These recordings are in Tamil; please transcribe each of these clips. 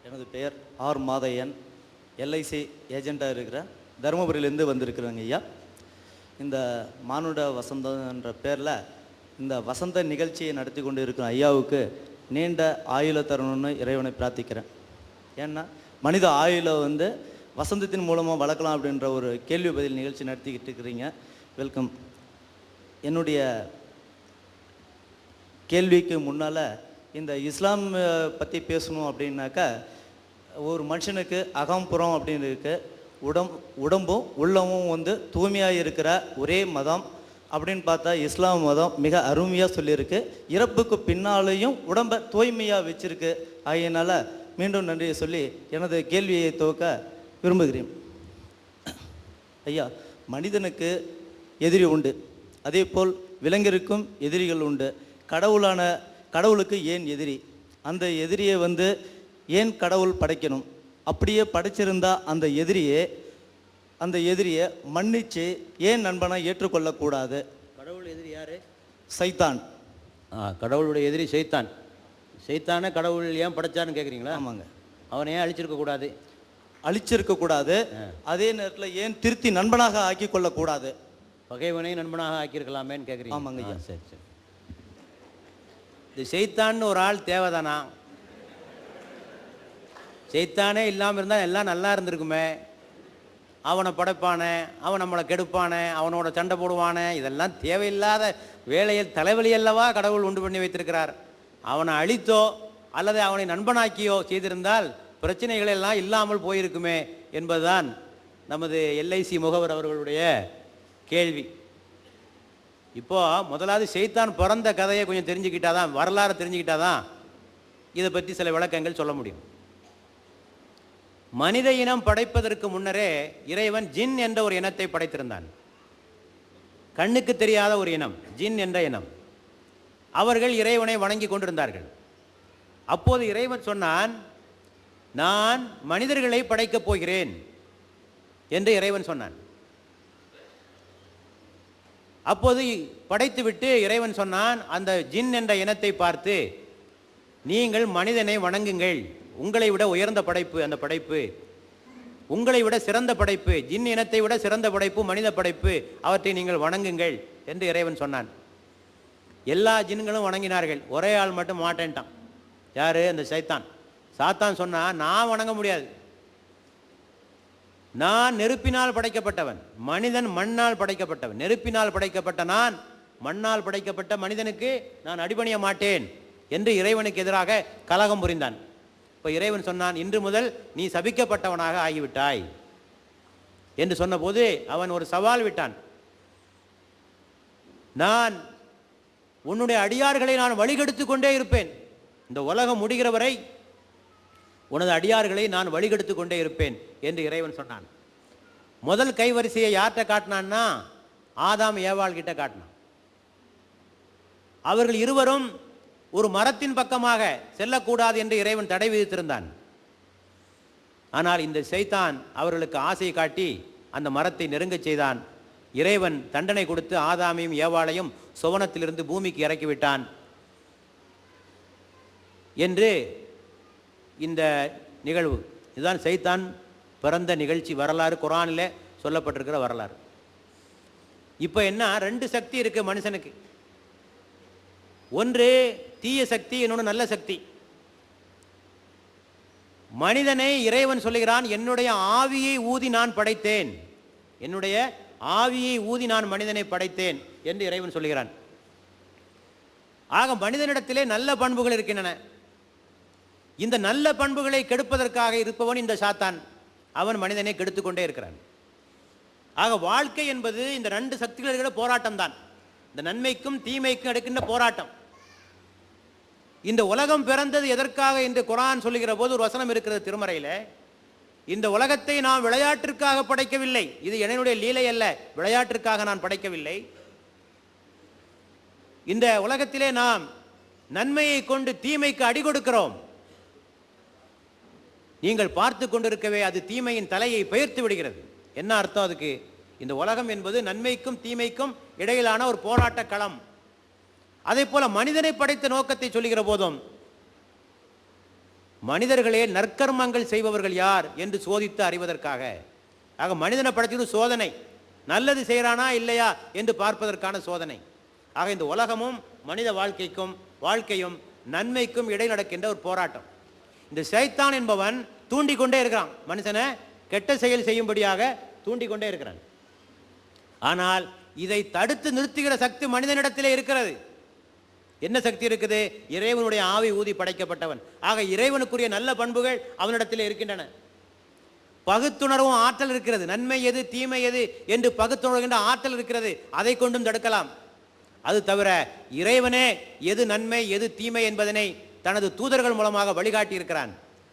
எனது பெயர் ஆர் மாதையன். எல்ஐசி ஏஜெண்ட்டாக இருக்கிற தருமபுரியிலேருந்து வந்திருக்கிறேங்க ஐயா. இந்த மானுட வசந்தன்ற பேரில் இந்த வசந்த நிகழ்ச்சியை நடத்தி கொண்டு இருக்கிற ஐயாவுக்கு நீண்ட ஆயுள தரணும்னு இறைவனை பிரார்த்திக்கிறேன். ஏன்னா மனித ஆயுளை வசந்தத்தின் மூலமாக வளர்க்கலாம் அப்படின்ற ஒரு கேள்வி பதில் நிகழ்ச்சி நடத்திக்கிட்டு இருக்கிறீங்க. வெல்கம். என்னுடைய கேள்விக்கு முன்னால் இந்த இஸ்லாம் பற்றி பேசணும் அப்படின்னாக்கா, ஒரு மனுஷனுக்கு அகம்புறம் அப்படின்னு இருக்கு. உடம்பும் உள்ளமும் தூய்மையாக இருக்கிற ஒரே மதம் அப்படின்னு பார்த்தா இஸ்லாம் மதம் மிக அருமையாக சொல்லியிருக்கு. இறப்புக்கு பின்னாலேயும் உடம்பை தூய்மையாக வச்சிருக்கு. ஆகையினால மீண்டும் நன்றியை சொல்லி எனது கேள்வியை துவக்க விரும்புகிறேன். ஐயா, மனிதனுக்கு எதிரி உண்டு, அதே போல் விலங்கிற்கும் எதிரிகள் உண்டு. கடவுளுக்கு ஏன் எதிரி? அந்த எதிரியை ஏன் கடவுள் படைக்கணும்? அப்படியே படைச்சிருந்தா அந்த எதிரியை மன்னிச்சு ஏன் நண்பனாக ஏற்றுக்கொள்ளக்கூடாது? கடவுள் எதிரி யார்? சைத்தான். கடவுளுடைய எதிரி சைத்தான். சைத்தானை கடவுள் ஏன் படைச்சான்னு கேட்குறீங்களா? ஆமாங்க. அவனை ஏன் அழிச்சிருக்கக்கூடாது? அழிச்சிருக்கக்கூடாது. அதே நேரத்தில் ஏன் திருத்தி நண்பனாக ஆக்கி கொள்ளக்கூடாது? பகைவனை நண்பனாக ஆக்கியிருக்கலாமேன்னு கேட்குறீங்க. ஆமாங்க ஐயா. சரி சரி. இது சைத்தான்னு ஒரு ஆள் தேவைதானா? சைத்தானே இல்லாமல் இருந்தால் எல்லாம் நல்லா இருந்திருக்குமே. அவனை படைப்பானே, அவன் நம்மளை கெடுப்பானே, அவனோட சண்டை போடுவானே, இதெல்லாம் தேவையில்லாத வேலையில் தலைவலி அல்லவா கடவுள் உண்டு பண்ணி வைத்திருக்கிறார். அவனை அழித்தோ அல்லது அவனை நண்பனாக்கியோ செய்திருந்தால் பிரச்சனைகள் எல்லாம் இல்லாமல் போயிருக்குமே என்பதுதான் நமது எல்ஐசி முகவர் அவர்களுடைய கேள்வி. இப்போ முதலாவது சைத்தான் பிறந்த கதையை கொஞ்சம் தெரிஞ்சுக்கிட்டாதான், வரலாறு தெரிஞ்சுக்கிட்டாதான் இதை பற்றி சில விளக்கங்கள் சொல்ல முடியும். மனித இனம் படைப்பதற்கு முன்னரே இறைவன் ஜின் என்ற ஒரு இனத்தை படைத்திருந்தான். கண்ணுக்கு தெரியாத ஒரு இனம், ஜின் என்ற இனம். அவர்கள் இறைவனை வணங்கி கொண்டிருந்தார்கள். அப்போது இறைவன் சொன்னான், நான் மனிதர்களை படைக்கப் போகிறேன் என்று இறைவன் சொன்னான். அப்போது படைத்துவிட்டு இறைவன் சொன்னான் அந்த ஜின் என்ற இனத்தை பார்த்து, நீங்கள் மனிதனை வணங்குங்கள், உங்களை விட உயர்ந்த படைப்பு அந்த படைப்பு, உங்களை விட சிறந்த படைப்பு, ஜின் இனத்தை விட சிறந்த படைப்பு மனித படைப்பு, அவற்றை நீங்கள் வணங்குங்கள் என்று இறைவன் சொன்னான். எல்லா ஜின்களும் வணங்கினார்கள். ஒரே ஆள் மட்டும் மாட்டேன்ட்டான். யாரு? அந்த சைத்தான். சாத்தான் சொன்னான், நான் வணங்க முடியாது, நான் நெருப்பினால் படைக்கப்பட்டவன், மனிதன் மண்ணால் படைக்கப்பட்டவன், நெருப்பினால் படைக்கப்பட்ட நான் மண்ணால் படைக்கப்பட்ட மனிதனுக்கு நான் அடிபணிய மாட்டேன் என்று இறைவனுக்கு எதிராக கலகம் புரிந்தான். இப்போ இறைவன் சொன்னான், இன்று முதல் நீ சபிக்கப்பட்டவனாக ஆகிவிட்டாய் என்று சொன்னபோது அவன் ஒரு சவால் விட்டான். நான் உன்னுடைய அடியார்களை நான் வழிகெடுத்து கொண்டே இருப்பேன், இந்த உலகம் முடிகிற வரை உனது அடியார்களை நான் வழிகெடுத்து கொண்டே இருப்பேன் என்று இறைவன் சொன்னான். முதல் கைவரிசையை யார்கிட்ட காட்டினான்னா ஆதாம் ஏவாள் கிட்ட காட்டினான். அவர்கள் இருவரும் ஒரு மரத்தின் பக்கமாக செல்லக்கூடாது என்று இறைவன் தடை விதித்திருந்தான். ஆனால் இந்த சைத்தான் அவர்களுக்கு ஆசை காட்டி அந்த மரத்தை நெருங்கச் செய்தான். இறைவன் தண்டனை கொடுத்து ஆதாமையும் ஏவாளையும் சுவனத்திலிருந்து பூமிக்கு இறக்கிவிட்டான் என்று இந்த நிகழ்வு. இதுதான் சைத்தான் பிறந்த நிகழ்ச்சி வரலாறு, குர்ஆனில் சொல்லப்பட்டிருக்கிற வரலாறு. இப்போ என்ன, ரெண்டு சக்தி இருக்கு மனுஷனுக்கு. ஒன்று தீய சக்தி, இன்னொன்று நல்ல சக்தி. மனிதனை இறைவன் சொல்லுகிறான், என்னுடைய ஆவியை ஊதி நான் படைத்தேன், என்னுடைய ஆவியை ஊதி நான் மனிதனை படைத்தேன் என்று இறைவன் சொல்லுகிறான். ஆக மனிதனிடத்திலே நல்ல பண்புகள் இருக்கின்றன. இந்த நல்ல பண்புகளை கெடுப்பதற்காக இருப்பவன் இந்த சாத்தான். அவன் மனிதனை கெடுத்துக்கொண்டே இருக்கிறான். ஆக வாழ்க்கை என்பது இந்த ரெண்டு சக்திகள் இருக்கிற போராட்டம் தான். இந்த நன்மைக்கும் தீமைக்கும் எடுக்கின்ற போராட்டம். இந்த உலகம் பிறந்தது எதற்காக என்று குர்ஆன் சொல்லுகிற போது ஒரு வசனம் இருக்கிறது திருமறையில். இந்த உலகத்தை நாம் விளையாட்டிற்காக படைக்கவில்லை, இது என்னுடைய லீலை அல்ல, விளையாட்டிற்காக நான் படைக்கவில்லை. இந்த உலகத்திலே நாம் நன்மையை கொண்டு தீமைக்கு அடி கொடுக்கிறோம். நீங்கள் பார்த்து கொண்டிருக்கவே அது தீமையின் தலையை பெயர்த்து விடுகிறது. என்ன அர்த்தம் அதுக்கு? இந்த உலகம் என்பது நன்மைக்கும் தீமைக்கும் இடையிலான ஒரு போராட்ட களம். அதே போல மனிதனை படைத்த நோக்கத்தை சொல்லுகிற போதும் மனிதர்களே நற்கர்மங்கள் செய்பவர்கள் யார் என்று சோதித்து அறிவதற்காக. ஆக மனிதனை படைத்தது சோதனை, நல்லது செய்கிறானா இல்லையா என்று பார்ப்பதற்கான சோதனை. ஆக இந்த உலகமும் மனித வாழ்க்கையும் நன்மைக்கும் இடையில் நடக்கின்ற ஒரு போராட்டம். இந்த சைத்தான் என்பவன் தூண்டிக்கொண்டே இருக்கிறான், மனுஷனை கெட்ட செயல் செய்யும்படியாக தூண்டிக்கொண்டே இருக்கிறான். ஆனால் இதை தடுத்து நிறுத்துகிற சக்தி மனிதனிடத்திலே இருக்கிறது. என்ன சக்தி இருக்குது? இறைவனுடைய ஆவி ஊதி படைக்கப்பட்டவன். ஆக இறைவனுக்குரிய நல்ல பண்புகள் அவனிடத்திலே இருக்கின்றன. பகுத்துணர்வும் ஆற்றல் இருக்கிறது. நன்மை எது தீமை எது என்று பகுத்துணர்கின்ற ஆற்றல் இருக்கிறது. அதை கொண்டும் தடுக்கலாம். அது தவிர இறைவனே எது நன்மை எது தீமை என்பதனை தனது தூதர்கள் மூலமாக வழிகாட்டி இருக்கிறான்.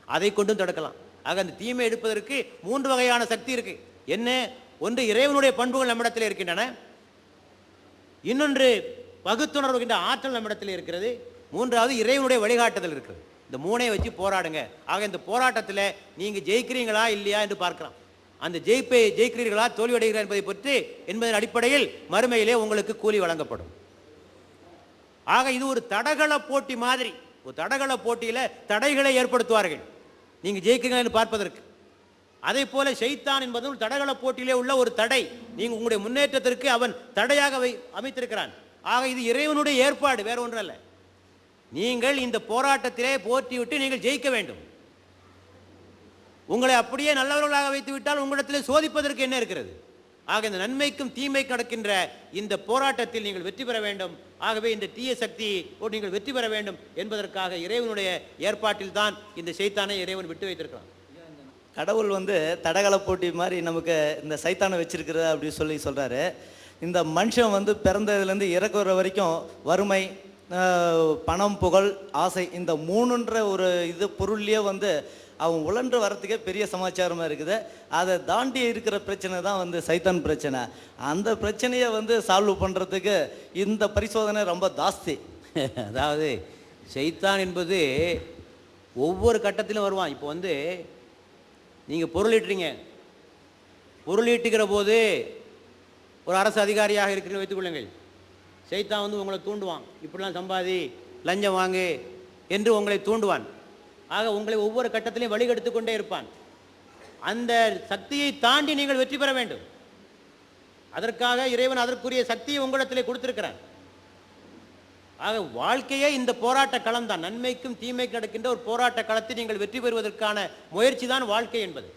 அதை கொண்டும் தடுக்கலாம். ஆக அந்த தீமை எடுப்பதற்கு 3 வகையான சக்தி இருக்கு. என்ன? ஒன்று, இறைவனுடைய பண்புகள் நம்மிடத்தில் இருக்கின்றன. இன்னொன்று, பகுத்துணர்வுகின்ற ஆற்றல் நம்மிடத்தில் இருக்கிறது. மூன்றாவது, இறைவனுடைய வழிகாட்டுதல் இருக்கிறது. இந்த 3ஐயும் வச்சு போராடுங்க. ஆக இந்த போராட்டத்தில் நீங்க ஜெயிக்கிறீங்களா இல்லையா என்று பார்க்கலாம். அந்த ஜெயிக்கிறீர்களா தோல்வியடைகிறீர்களா என்பதன் அடிப்படையில் மறுமையிலே உங்களுக்கு கூலி வழங்கப்படும். ஆக இது ஒரு தடகள போட்டி மாதிரி. ஒரு தடகள போட்டியில தடைகளை ஏற்படுத்துவார்கள் நீங்க ஜெயிக்கிறீங்களா என்று பார்ப்பதற்கு. அதே போல ஷைத்தான் என்பதும் தடகள போட்டியிலே உள்ள ஒரு தடை. நீங்க உங்களுடைய முன்னேற்றத்திற்கு அவன் தடையாக அமைத்திருக்கிறான். ஆக இது இறைவனுடைய ஏற்பாடு, வேற ஒன்றும் அல்ல. நீங்கள் இந்த போராட்டத்திலே போட்டிவிட்டு நீங்கள் ஜெயிக்க வேண்டும். உங்களை அப்படியே நல்லவர்களாக வைத்து விட்டால் உங்களிடத்திலே சோதிப்பதற்கு என்ன இருக்கிறது? ஆக இந்த நன்மைக்கும் தீமைக்கும் நடக்கின்ற இந்த போராட்டத்தில் நீங்கள் வெற்றி பெற வேண்டும். ஆகவே இந்த தீய சக்தியை நீங்கள் வெற்றி பெற வேண்டும் என்பதற்காக இறைவனுடைய ஏற்பாட்டில் தான் இந்த சைத்தானை இறைவன் விட்டு வைத்திருக்கிறான். கடவுள் வந்து தடகள போட்டி மாதிரி நமக்கு இந்த சைத்தானை வச்சிருக்கிறது அப்படி சொல்கிறாரு. இந்த மனுஷன் வந்து பிறந்ததுலேருந்து இறக்குற வரைக்கும் வறுமை, பணம், புகழ், ஆசை, இந்த 3ன்ற ஒரு பொருள்லேயே வந்து அவன் உழன்று வரத்துக்கே பெரிய சமாச்சாரமாக இருக்குது. அதை தாண்டி இருக்கிற பிரச்சனை தான் வந்து சைத்தான் பிரச்சனை. அந்த பிரச்சனையை வந்து சால்வ் பண்ணுறதுக்கு இந்த பரிசோதனை ரொம்ப ஜாஸ்தி. அதாவது சைத்தான் என்பது ஒவ்வொரு கட்டத்திலும் வருவான். இப்போ வந்து நீங்கள் பொருளீட்டுறீங்க. பொருளீட்டுகிற போது ஒரு அரசு அதிகாரியாக இருக்கிறீங்க வைத்துக்கொள்ளுங்கள். சைத்தான் வந்து உங்களை தூண்டுவான். இப்படிலாம் சம்பாதி, லஞ்சம் வாங்கு என்று உங்களை தூண்டுவான். ஆக உங்களை ஒவ்வொரு கட்டத்திலையும் வழிகெடுத்து கொண்டே இருப்பான். அந்த சக்தியை தாண்டி நீங்கள் வெற்றி பெற வேண்டும். அதற்காக இறைவன் அதற்குரிய சக்தியை உங்களிடத்திலே கொடுத்திருக்கிறான். ஆக வாழ்க்கையே இந்த போராட்ட களம் தான். நன்மைக்கும் தீமைக்கும் நடக்கின்ற ஒரு போராட்ட களத்தில் நீங்கள் வெற்றி பெறுவதற்கான முயற்சி தான் வாழ்க்கை என்பது.